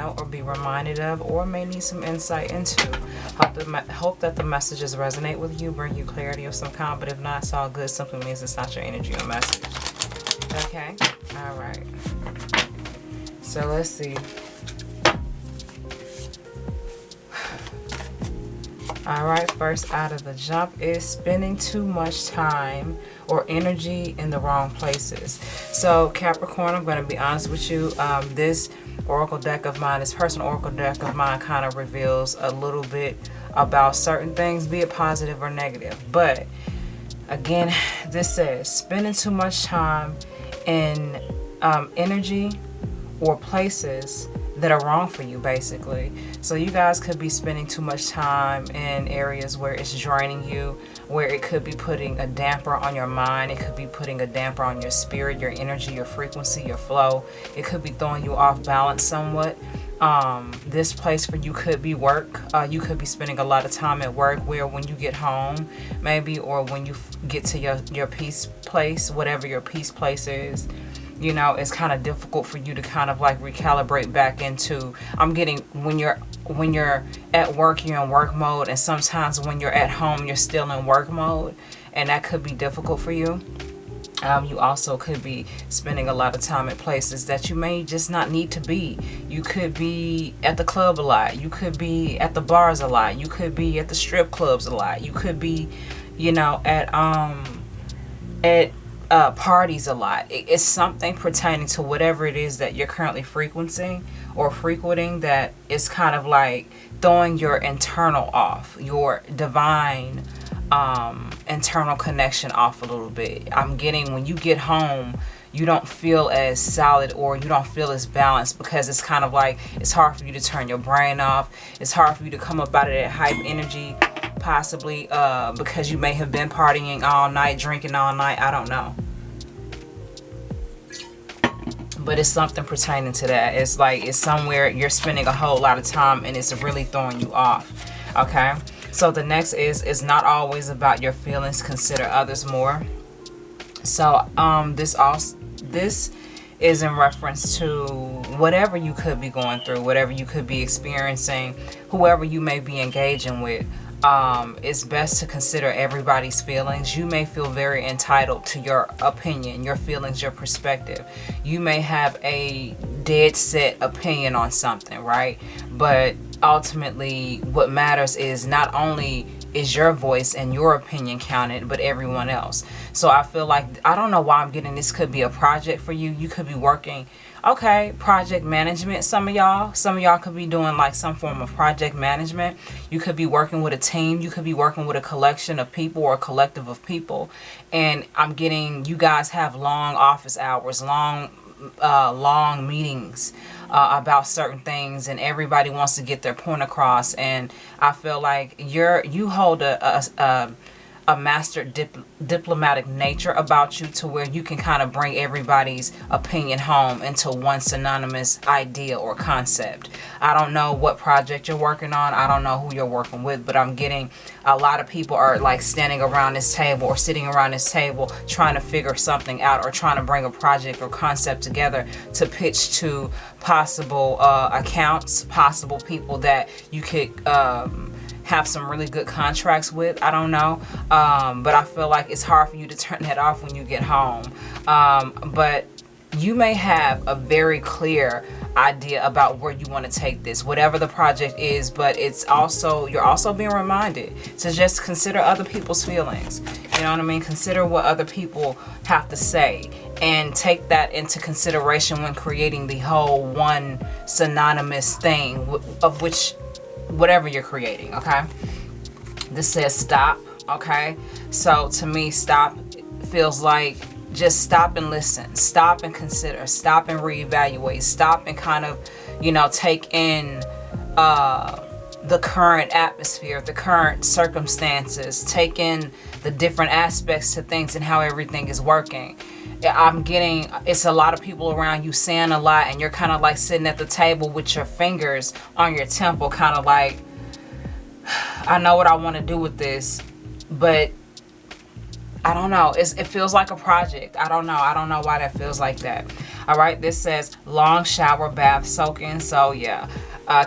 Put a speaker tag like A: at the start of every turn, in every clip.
A: know or be reminded of, or may need some insight into. Hope that the messages resonate with you, bring you clarity of some kind, but if not, it's all good. Simply means it's not your energy or message. Okay? All right. So let's see. All right, first out of the jump is spending too much time or energy in the wrong places. So Capricorn, I'm going to be honest with you. This oracle deck of mine, this personal oracle deck of mine, kind of reveals a little bit about certain things, be it positive or negative. But again, this says spending too much time in energy or places that are wrong for you, basically. So you guys could be spending too much time in areas where it's draining you, where it could be putting a damper on your mind, it could be putting a damper on your spirit, your energy, your frequency, your flow. It could be throwing you off balance somewhat. This place for you could be work. You could be spending a lot of time at work, where when you get home, maybe, or when you get to your peace place, whatever your peace place is, you know, it's kind of difficult for you to kind of like recalibrate back into, I'm getting, when you're at work, you're in work mode, and sometimes when you're at home, you're still in work mode, and that could be difficult for you. You also could be spending a lot of time at places that you may just not need to be. You could be at the club a lot. You could be at the bars a lot. You could be at the strip clubs a lot. You could be, you know, at parties a lot. It's something pertaining to whatever it is that you're currently frequenting or frequenting that is kind of like throwing your internal off, your divine internal connection off a little bit. I'm getting, when you get home, you don't feel as solid, or you don't feel as balanced, because it's kind of like it's hard for you to turn your brain off. It's hard for you to come up out of that hype energy, possibly because you may have been partying all night, drinking all night. I don't know. But it's something pertaining to that. It's like it's somewhere you're spending a whole lot of time and it's really throwing you off. Okay? So the next is not always about your feelings. Consider others more. So this is in reference to whatever you could be going through, whatever you could be experiencing, whoever you may be engaging with. It's best to consider everybody's feelings. You may feel very entitled to your opinion, your feelings, your perspective. You may have a dead set opinion on something, right? But ultimately, what matters is not only is your voice and your opinion counted, but everyone else. So I feel like, I don't know why I'm getting, this could be a project for you. You could be working, okay, project management. Some of y'all could be doing like some form of project management. You could be working with a team. You could be working with a collection of people or a collective of people. And I'm getting, you guys have long office hours, long meetings about certain things, and everybody wants to get their point across. And I feel like you hold a master diplomatic nature about you, to where you can kind of bring everybody's opinion home into one synonymous idea or concept. I don't know what project you're working on. I don't know who you're working with, but I'm getting a lot of people are like standing around this table or sitting around this table trying to figure something out, or trying to bring a project or concept together to pitch to possible accounts, possible people that you could have some really good contracts with. I don't know, but I feel like it's hard for you to turn that off when you get home. But you may have a very clear idea about where you want to take this, whatever the project is, but it's also, you're also being reminded to just consider other people's feelings. You know what I mean? Consider what other people have to say, and take that into consideration when creating the whole one synonymous thing of which whatever you're creating. Okay, this says stop. Okay, so to me, stop feels like just stop and listen, stop and consider, stop and reevaluate, stop and kind of, you know, take in the current atmosphere, the current circumstances, take in the different aspects to things and how everything is working. I'm getting, it's a lot of people around you saying a lot, and you're kind of like sitting at the table with your fingers on your temple, kind of like, I know what I want to do with this, but I don't know. It feels like a project. I don't know. I don't know why that feels like that. All right. This says long shower, bath, soaking. So yeah,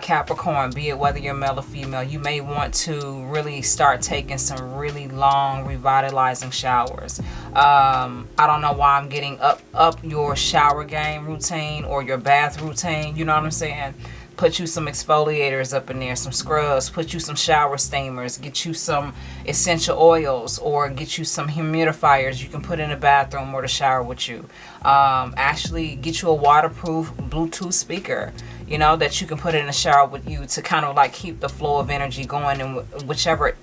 A: Capricorn, be it whether you're male or female, you may want to really start taking some really long, revitalizing showers. I don't know why I'm getting up your shower game routine or your bath routine. You know what I'm saying? Put you some exfoliators up in there, some scrubs, put you some shower steamers, get you some essential oils, or get you some humidifiers you can put in the bathroom or the shower with you. Actually get you a waterproof Bluetooth speaker, you know, that you can put in the shower with you to kind of like keep the flow of energy going in whichever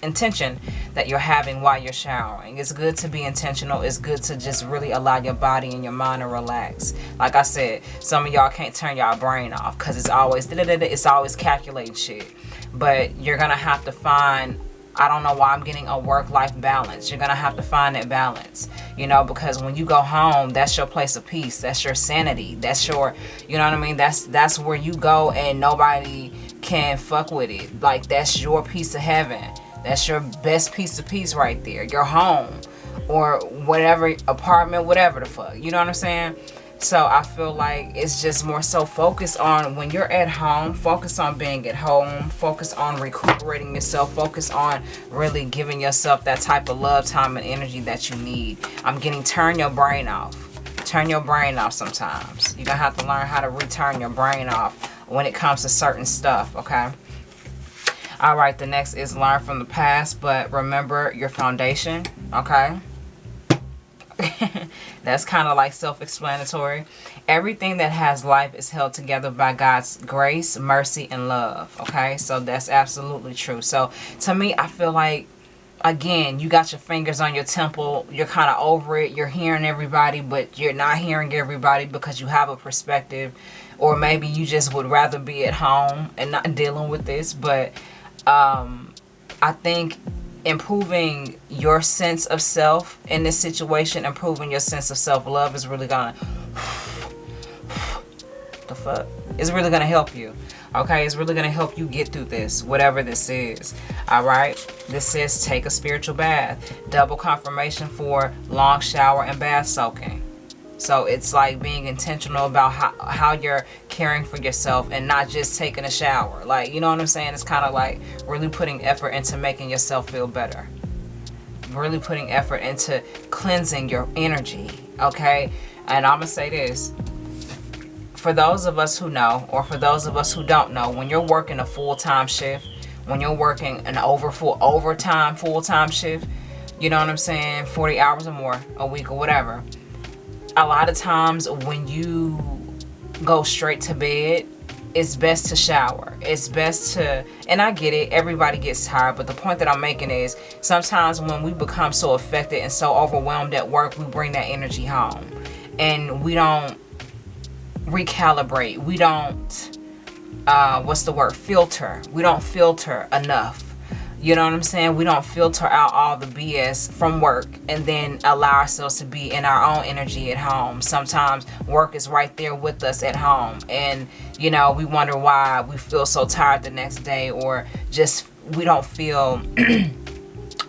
A: intention that you're having while you're showering. It's good to be intentional. It's good to just really allow your body and your mind to relax. Like I said, some of y'all can't turn y'all brain off because it's always calculating shit. But you're gonna have to find, I don't know why I'm getting a work-life balance. You're gonna have to find that balance, you know, because when you go home, that's your place of peace. That's your sanity. That's your, you know what I mean? That's where you go and nobody can fuck with it. Like, that's your piece of heaven. That's your best piece of peace right there. Your home or whatever, apartment, whatever the fuck. You know what I'm saying? So I feel like it's just more so focused on when you're at home, focus on being at home, focus on recuperating yourself, focus on really giving yourself that type of love, time, and energy that you need. I'm getting turn your brain off. Turn your brain off sometimes. You're going to have to learn how to return your brain off when it comes to certain stuff, okay? All right, the next is learn from the past, but remember your foundation, okay? That's kind of like self-explanatory. Everything that has life is held together by God's grace, mercy, and love. Okay, so that's absolutely true. So to me, I feel like, again, you got your fingers on your temple. You're kind of over it. You're hearing everybody, but you're not hearing everybody because you have a perspective, or maybe you just would rather be at home and not dealing with this. But I think improving your sense of self in this situation, improving your sense of self-love is really gonna the fuck it's really gonna help you. Okay, it's really gonna help you get through this, whatever this is. All right, this says take a spiritual bath. Double confirmation for long shower and bath soaking. So it's like being intentional about how you're caring for yourself and not just taking a shower. Like, you know what I'm saying? It's kind of like really putting effort into making yourself feel better. Really putting effort into cleansing your energy, okay? And I'm going to say this. For those of us who know, or for those of us who don't know, when you're working a full-time shift, when you're working an overtime full-time shift, you know what I'm saying, 40 hours or more a week or whatever, a lot of times when you go straight to bed, it's best to shower. It's best to, and I get it, everybody gets tired, but the point that I'm making is sometimes when we become so affected and so overwhelmed at work, we bring that energy home and we don't recalibrate. We don't, filter. We don't filter enough. You know what I'm saying? We don't filter out all the BS from work and then allow ourselves to be in our own energy at home. Sometimes work is right there with us at home. And, you know, we wonder why we feel so tired the next day, or just we don't feel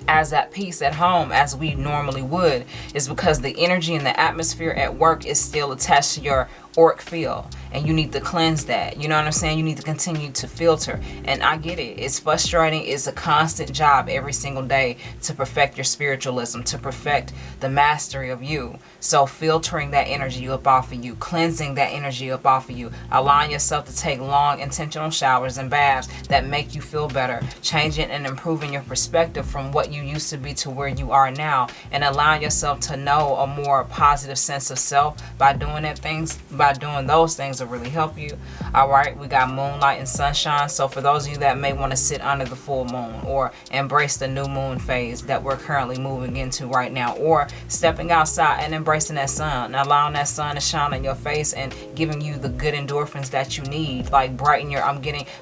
A: as at peace at home as we normally would. Is because the energy and the atmosphere at work is still attached to your auric field, and you need to cleanse that. You know what I'm saying? You need to continue to filter. And I get it. It's frustrating. It's a constant job every single day to perfect your spiritualism, to perfect the mastery of you. So filtering that energy up off of you, cleansing that energy up off of you, allowing yourself to take long intentional showers and baths that make you feel better, changing and improving your perspective from what you used to be to where you are now, and allowing yourself to know a more positive sense of self by doing those things will really help you. All right, we got moonlight and sunshine. So for those of you that may want to sit under the full moon or embrace the new moon phase that we're currently moving into right now, or stepping outside and embracing that sun, allowing that sun to shine on your face and giving you the good endorphins that you need, like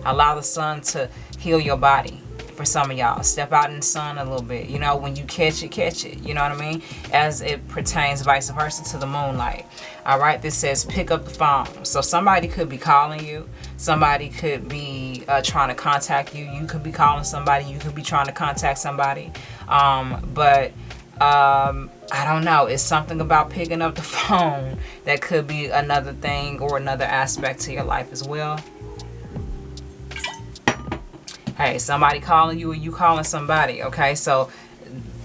A: allow the sun to heal your body. For some of y'all, step out in the sun a little bit. You know, when you catch it, you know what I mean? As it pertains vice versa to the moonlight. All right, this says pick up the phone. So somebody could be calling you. Somebody could be trying to contact you. You could be calling somebody. You could be trying to contact somebody. But I don't know. It's something about picking up the phone that could be another thing or another aspect to your life as well. Hey, somebody calling you or you calling somebody, okay? So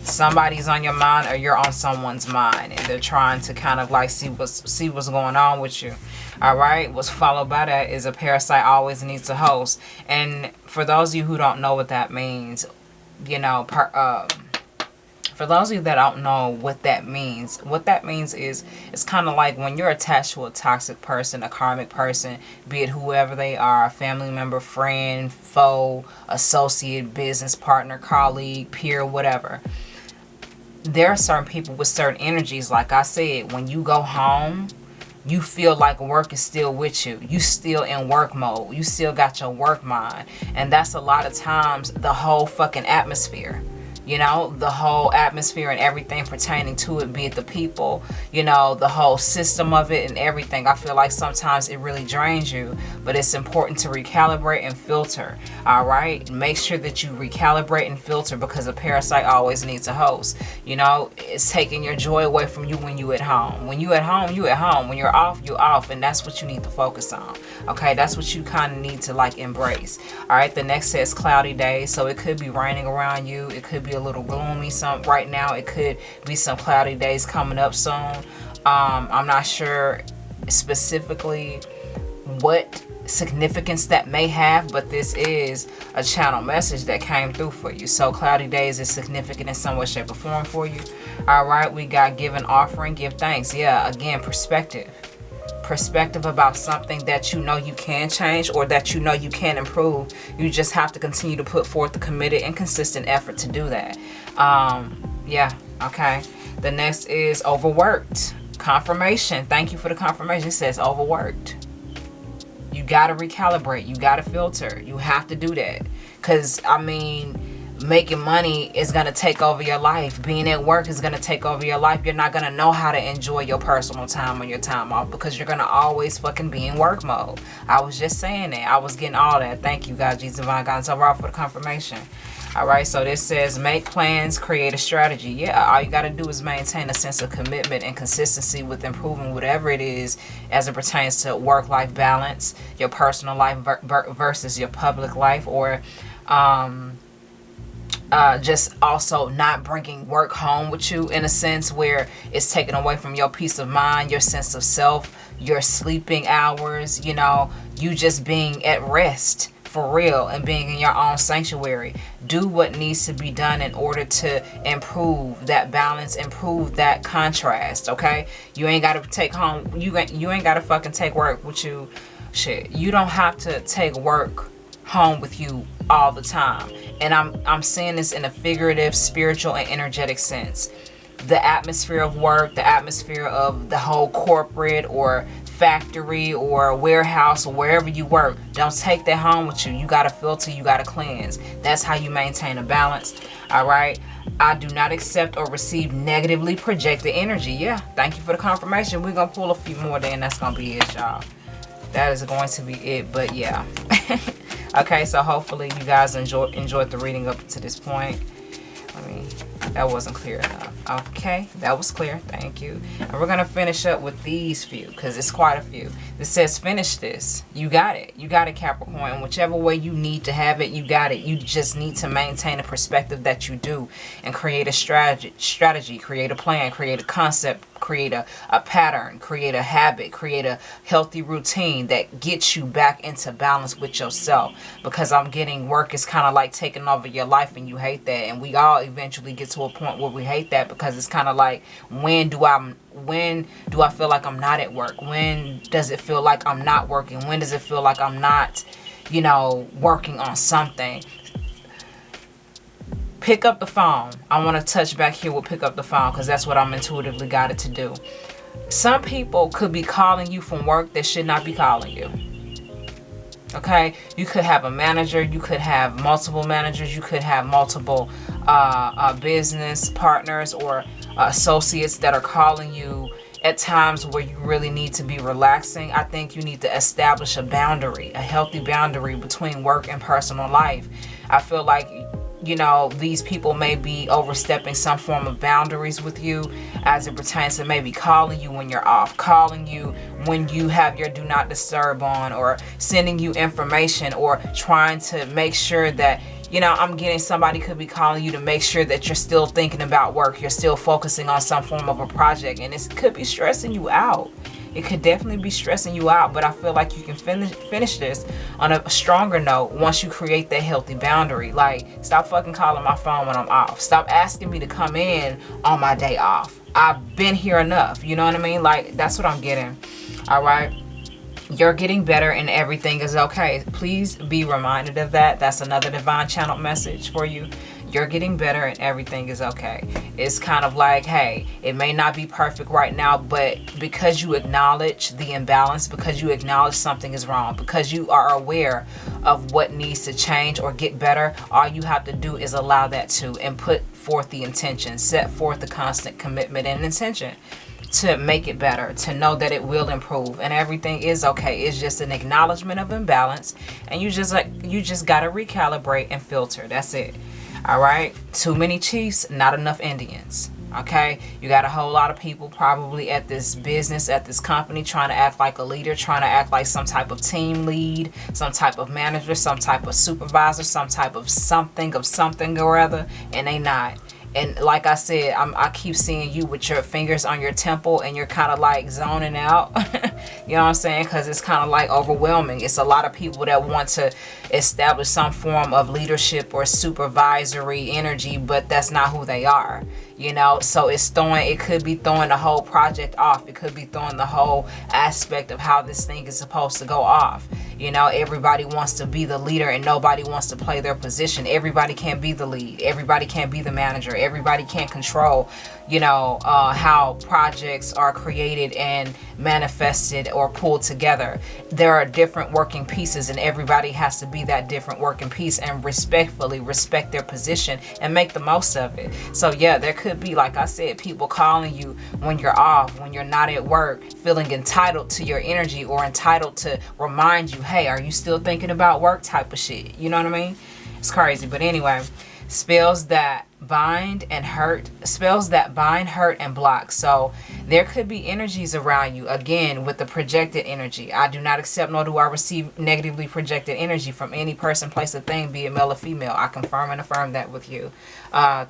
A: somebody's on your mind or you're on someone's mind, and they're trying to kind of like see what's going on with you. All right, what's followed by that is a parasite always needs a host. And for those of you who don't know what that means, you know, for those of you that don't know what that means is it's kind of like when you're attached to a toxic person, a karmic person, be it whoever they are, a family member, friend, foe, associate, business partner, colleague, peer, whatever. There are certain people with certain energies. Like I said, when you go home, you feel like work is still with you. You still in work mode. You still got your work mind. And that's a lot of times the whole fucking atmosphere. You know, the whole atmosphere and everything pertaining to it, be it the people, you know, the whole system of it and everything. I feel like sometimes it really drains you, but it's important to recalibrate and filter. All right. Make sure that you recalibrate and filter, because a parasite always needs a host. You know, it's taking your joy away from you when you at home. When you at home, you at home. When you're off, you're off. And that's what you need to focus on. Okay. That's what you kind of need to like embrace. All right. The next says cloudy days. So it could be raining around you. It could be a little gloomy right now. It could be some cloudy days coming up soon. I'm not sure specifically what significance that may have, but this is a channel message that came through for you. So cloudy days is significant in some way, shape, or form for you. All right, we got give an offering, give thanks. Yeah, again, perspective about something that you know you can change or that you know you can improve. You just have to continue to put forth the committed and consistent effort to do that. Yeah, okay. The next is overworked. Confirmation. Thank you for the confirmation. It says overworked. You got to recalibrate. You got to filter. You have to do that. Because, I mean, making money is going to take over your life. Being at work is going to take over your life. You're not going to know how to enjoy your personal time or your time off, because you're going to always fucking be in work mode. I was just saying that. I was getting all that. Thank you, God, Jesus, Divine Guidance, overall, for the confirmation. All right, so this says make plans, create a strategy. Yeah, all you got to do is maintain a sense of commitment and consistency with improving whatever it is as it pertains to work-life balance, your personal life versus your public life, or just also not bringing work home with you in a sense where it's taken away from your peace of mind, your sense of self, your sleeping hours, you know, you just being at rest for real and being in your own sanctuary. Do what needs to be done in order to improve that balance, improve that contrast, okay? You ain't got to take home, you ain't got to fucking take work with you. Shit, you don't have to take work home with you all the time. And I'm saying this in a figurative, spiritual, and energetic sense. The atmosphere of work, the atmosphere of the whole corporate or factory or warehouse or wherever you work, don't take that home with you. You got to filter, you got to cleanse. That's how you maintain a balance. All right. I do not accept or receive negatively projected energy. Yeah, thank you for the confirmation. We're gonna pull a few more, then that's gonna be it, y'all. That is going to be it. But yeah. Okay, so hopefully you guys enjoyed the reading up to this point. That wasn't clear enough. Okay, that was clear. Thank you. And we're going to finish up with these few, because it's quite a few. This says finish this. You got it. You got it, Capricorn. Whichever way you need to have it, you got it. You just need to maintain a perspective that you do and create a strategy, create a plan, create a concept, create a pattern, create a habit, create a healthy routine that gets you back into balance with yourself. Because I'm getting work is kind of like taking over your life and you hate that. And we all eventually get to a point where we hate that, because it's kind of like, when do I feel like I'm not at work? When does it feel like I'm not working? When does it feel like I'm not, you know, working on something? Pick up the phone. I want to touch back here with pick up the phone, because that's what I'm intuitively guided to do. Some people could be calling you from work that should not be calling you. Okay, you could have a manager, you could have multiple managers, you could have multiple business partners or associates that are calling you at times where you really need to be relaxing. I think you need to establish a boundary, a healthy boundary between work and personal life. I feel like you know, these people may be overstepping some form of boundaries with you as it pertains to maybe calling you when you're off, calling you when you have your do not disturb on, or sending you information, or trying to make sure that, you know, I'm getting somebody could be calling you to make sure that you're still thinking about work, you're still focusing on some form of a project, and it could be stressing you out. It could definitely be stressing you out, but I feel like you can finish this on a stronger note once you create that healthy boundary. Like, stop fucking calling my phone when I'm off. Stop asking me to come in on my day off. I've been here enough. You know what I mean? Like, that's what I'm getting. All right. You're getting better and everything is okay. Please be reminded of that. That's another divine channel message for you. You're getting better and everything is okay. It's kind of like, hey, it may not be perfect right now, but because you acknowledge the imbalance, because you acknowledge something is wrong, because you are aware of what needs to change or get better, all you have to do is allow that to, and put forth the intention, set forth the constant commitment and intention to make it better, to know that it will improve and everything is okay. It's just an acknowledgement of imbalance, and you just got to recalibrate and filter. That's it. All right. Too many chiefs, not enough Indians. Okay. You got a whole lot of people probably at this business, at this company, trying to act like a leader, trying to act like some type of team lead, some type of manager, some type of supervisor, some type of something or other, and they not. And like I said, I keep seeing you with your fingers on your temple, and you're kind of like zoning out. You know what I'm saying? Because it's kind of like overwhelming. It's a lot of people that want to establish some form of leadership or supervisory energy, but that's not who they are. You know, so it could be throwing the whole project off. It could be throwing the whole aspect of how this thing is supposed to go off. You know, everybody wants to be the leader and nobody wants to play their position. Everybody can't be the lead. Everybody can't be the manager. Everybody can't control, you know, how projects are created and manifested or pulled together. There are different working pieces, and everybody has to be that different working piece and respectfully respect their position and make the most of it. So yeah, there could be, like I said, people calling you when you're off, when you're not at work, feeling entitled to your energy or entitled to remind you, hey, are you still thinking about work type of shit. You know what I mean? It's crazy. But anyway, spells that bind, hurt, and block. So there could be energies around you, again, with the projected energy. I do not accept nor do I receive negatively projected energy from any person, place, or thing, be it male or female. I confirm and affirm that with you. I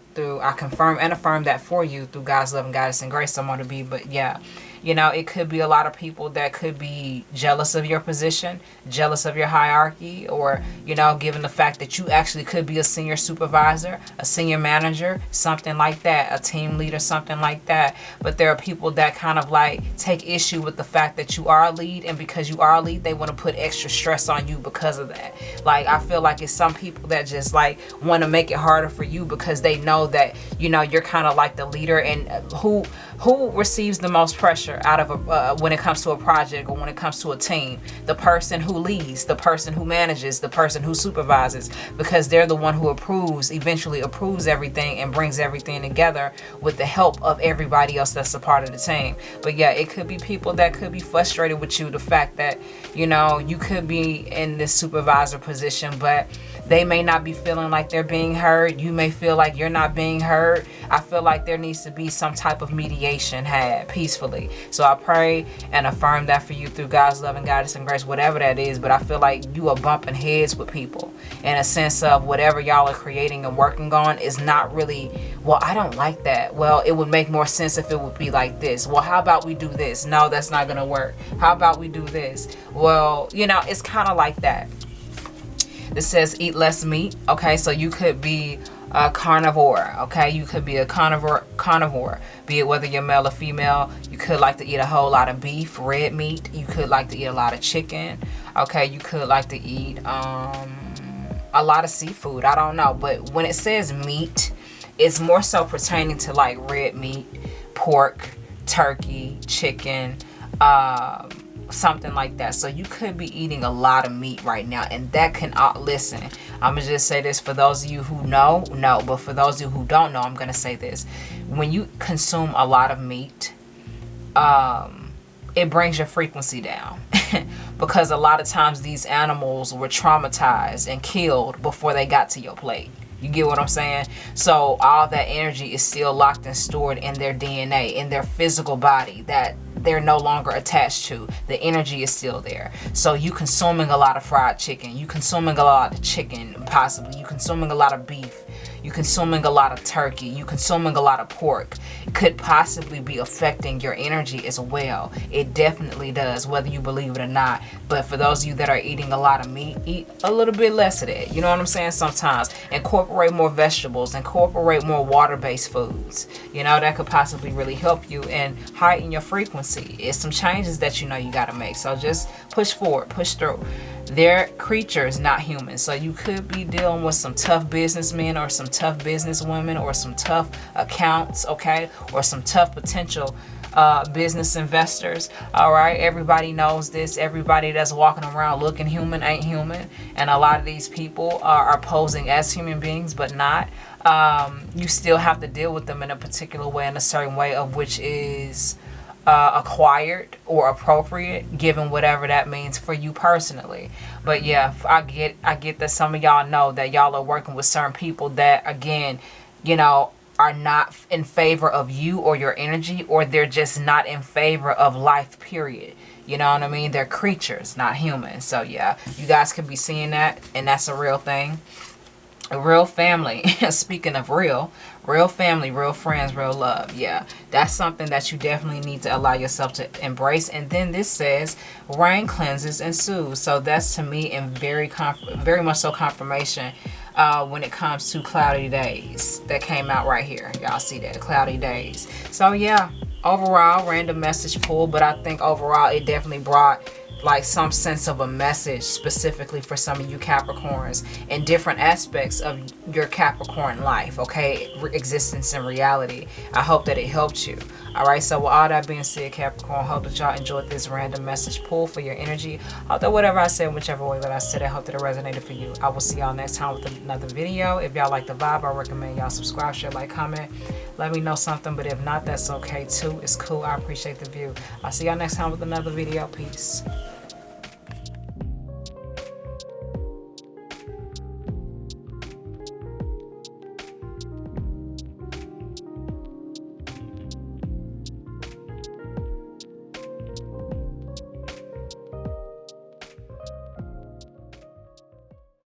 A: confirm and affirm that for you through God's love and guidance and grace. Someone to be, but yeah. You know, it could be a lot of people that could be jealous of your position, jealous of your hierarchy, or, you know, given the fact that you actually could be a senior supervisor, a senior manager, something like that, a team leader, something like that. But there are people that kind of like take issue with the fact that you are a lead, and because you are a lead, they want to put extra stress on you because of that. Like, I feel like it's some people that just like want to make it harder for you because they know that, you know, you're kind of like the leader, and who receives the most pressure out of when it comes to a project or when it comes to a team? The person who leads, the person who manages, the person who supervises, because they're the one who eventually approves everything and brings everything together with the help of everybody else that's a part of the team. But yeah, it could be people that could be frustrated with you, the fact that, you know, you could be in this supervisor position, but they may not be feeling like they're being heard. You may feel like you're not being heard. I feel like there needs to be some type of mediation had peacefully. So I pray and affirm that for you through God's love and guidance and grace, whatever that is. But I feel like you are bumping heads with people in a sense of whatever y'all are creating and working on is not really, well, I don't like that. Well, it would make more sense if it would be like this. Well, how about we do this? No, that's not going to work. How about we do this? Well, you know, it's kind of like that. This says eat less meat. Okay, so you could be a carnivore. Okay, you could be a carnivore, be it whether you're male or female. You could like to eat a whole lot of beef, red meat. You could like to eat a lot of chicken. Okay, you could like to eat a lot of seafood. I don't know, but when it says meat, it's more so pertaining to like red meat, pork, turkey, chicken, something like that. So you could be eating a lot of meat right now, and that can listen, I'm gonna just say this for those of you who know, but for those of you who don't know, I'm gonna say this. When you consume a lot of meat, it brings your frequency down because a lot of times these animals were traumatized and killed before they got to your plate. You get what I'm saying? So all that energy is still locked and stored in their DNA, in their physical body that they're no longer attached to. The energy is still there. So you consuming a lot of fried chicken, you consuming a lot of chicken, possibly you consuming a lot of beef, you consuming a lot of turkey, you consuming a lot of pork, could possibly be affecting your energy as well. It definitely does, whether you believe it or not. But for those of you that are eating a lot of meat, eat a little bit less of that. You know what I'm saying? Sometimes incorporate more vegetables, incorporate more water-based foods. You know, that could possibly really help you and heighten your frequency. It's some changes that you know you got to make. So just push forward, push through. They're creatures, not humans. So you could be dealing with some tough businessmen or some tough businesswomen or some tough accounts, okay? Or some tough potential business investors. All right, everybody knows this. Everybody that's walking around looking human ain't human, and a lot of these people are posing as human beings but not. You still have to deal with them in a particular way, in a certain way, of which is acquired or appropriate, given whatever that means for you personally. But yeah, I get that some of y'all know that y'all are working with certain people that, again, you know, are not in favor of you or your energy, or they're just not in favor of life, period. You know what I mean? They're creatures, not humans. So yeah, you guys could be seeing that, and that's a real thing. A real family. Speaking of real family, real friends, real love. Yeah, that's something that you definitely need to allow yourself to embrace. And then this says rain cleanses and soothes. So that's, to me, and very much so confirmation when it comes to cloudy days. That came out right here. Y'all see that, cloudy days. So yeah, overall, random message pull, but I think overall it definitely brought like some sense of a message specifically for some of you Capricorns in different aspects of your Capricorn life, okay, existence and reality. I hope that it helped you. All right, so with all that being said, Capricorn, hope that y'all enjoyed this random message pull for your energy. Hope that whatever I said, whichever way that I said it, I hope that it resonated for you. I will see y'all next time with another video. If y'all like the vibe, I recommend y'all subscribe, share, like, comment. Let me know something, but if not, that's okay too. It's cool. I appreciate the view. I'll see y'all next time with another video. Peace.